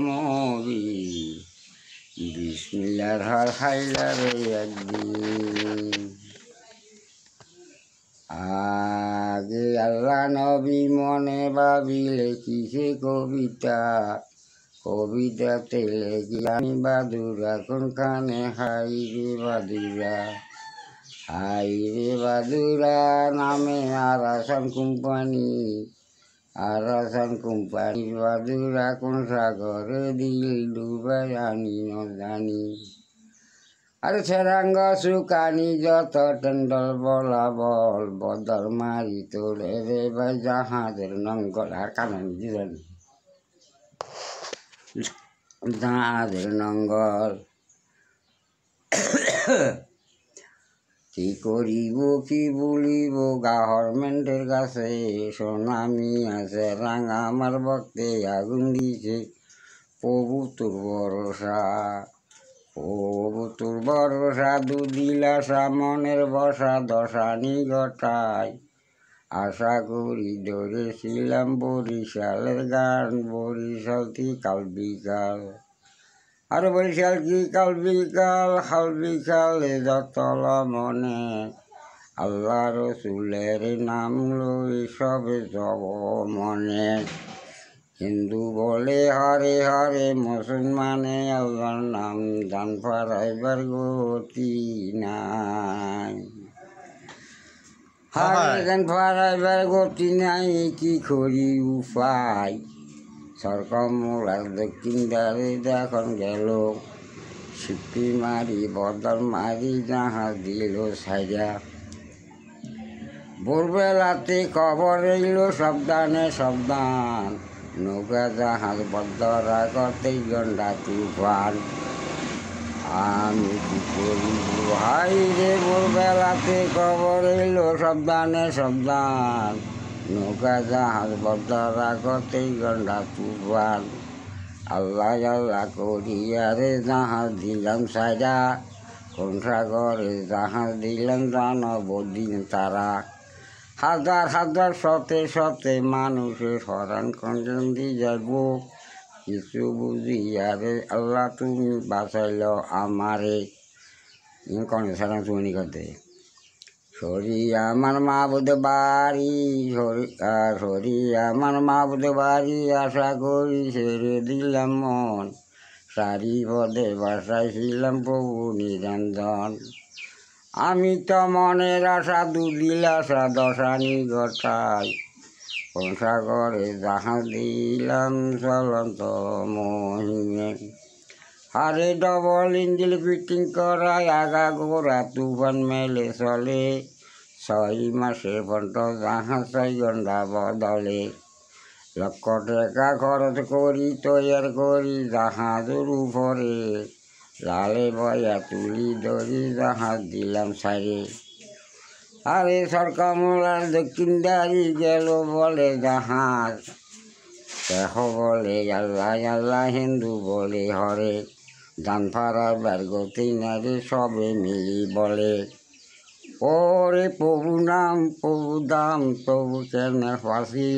মবি বিসমিল্লার হার হাইলারে একদিন আগে আল্লাহ নবী মনে ভাবিলে কিসে কবিতাতে লেখি বাদুরা কোনখানে হাই রে বাদুরা নামে আরাসান কোম্পানি বাদুরা কোন সাগরে দিল ডুবে জানি জানি আরে সেরাঙ্গ সুকানি যত টেন্ডল বলা বল বদর মারি তোলে রে ভাই জাহাজের নঙ্গল আর কারণ জাহাজের নঙ্গল কি করিব কি বলিব গভর্নমেন্টের কাছে সোনামি আছে রাঙা আমার ভক্তে আগুন দিছে প্রভু তোর ভরসা দুদিলাসা মনের বসা দশানি গটাই আশা করি ধরেছিলাম বরিশালের গান বরিশাল কি কাল বিকাল আর বরিশাল কি কাল বিকালে যতল মনে আল্লাহ রসুলের নাম লই সবে সব মনে হিন্দু বলে হরে হরে মুসলমানে আল্লাহর নাম দান ফারাইবার গতি নাই হরে দান ফারাইবার গতি নাই কি করি উপায় সরকার মোলার দক্ষিণ দ্বারে যখন গেল সিপি মারি বদল মারি জাহাজ দিল সাজা ভোরবেলাতে খবর এলো সাবধান নৌকা জাহাজ বদরা করতে গন্ডা তুফান আমি কি করি ভাই রে ভোরবেলাতে খবর এলো সাবধান নৌকা জাহাজ বদরা করতে গন্ডা তুফান আল্লাহ করিয়া রে জাহাজ দিলাম সাজা কোন সাগরে জাহাজ দিলাম জানব দিন তারা হাজার শতে মানুষের হরান কঞ্জন দিয়ে যাব কিছু বুঝিয়া রে আল্লাহ তুমি বাঁচাইল আমারে কনে সারা চুনি করতে সরি আমার মা বুধ বাড়ি সরি আমার মা বুধ বাড়ি আশা করি ছেড়ে দিলাম মন সারি পদে বাসাইছিলাম প্রভু নিরঞ্জন আমি তো মনের আশা দুদিলাসা দশানি গটাই কোন সাগরে জাহাজ দিলাম চলন্ত মহিমে আরে ডবল ইঞ্জিন ফিটিং করায় আগা গোড়া তুফান মেলে চলে 6 মাসে পর্যন্ত জাহাজ 6 ঘন্টা বদলে লক্ষ টাকা খরচ করি তৈয়ার করি জাহাজের উপরে লালে বয়া তুলি ধরি জাহাজ দিলাম সারে আরে সরকার মোলার দক্ষিণ দাঁড়ি গেল বলে জাহাজ দেহ বলে আল্লাহ হিন্দু বলে হরে দান ফারাবার গতি নারে সবে মিলি বলে ওরে প্রভু নাম প্রভু দাম প্রভু কেন ফাঁসি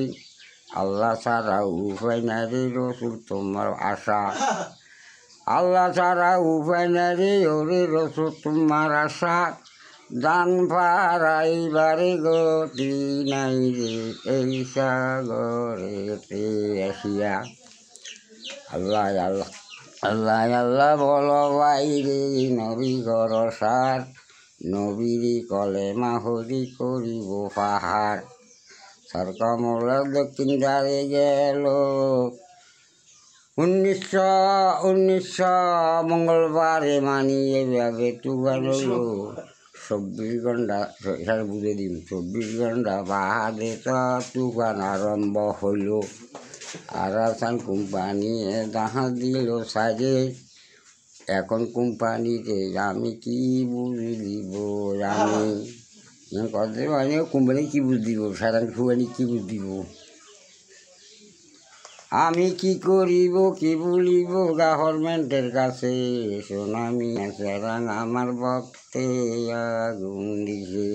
আল্লাহ ছাড়া উপায় নারে রসুল তোমার আশা আল্লাহ ছাড়া উপায় নারে ওরে রসুল তোমার আশা দান ফারাইবারে গতি নাই রে এই সাগরেতে আসিয়া আল্লাহ বলো বাইরে নবী গর সার নবীরি কলেমা হরি করিব পাহাড় সরকার মোলার দক্ষিণ দ্বারে গেল 1900 মঙ্গলবারে মানিয়ে যাবে তুগান হল 24 ঘন্টা বুঝে দিন 24 ঘন্টা বাহাদে তো তুফান আরম্ভ হইল আরাসান কোম্পানি জাহাজ দিল সাজে এখন কোম্পানিতে আমি কি বুঝ দিব আমি কথা মানে কোম্পানি কি বুঝ দিব সাধারণ কোম্পানি কি বুঝ দিব আমি কি করিব কি বলিব গভর্নমেন্টের কাছে সোনামি আছে আমার ভক্তে আগুন দিছে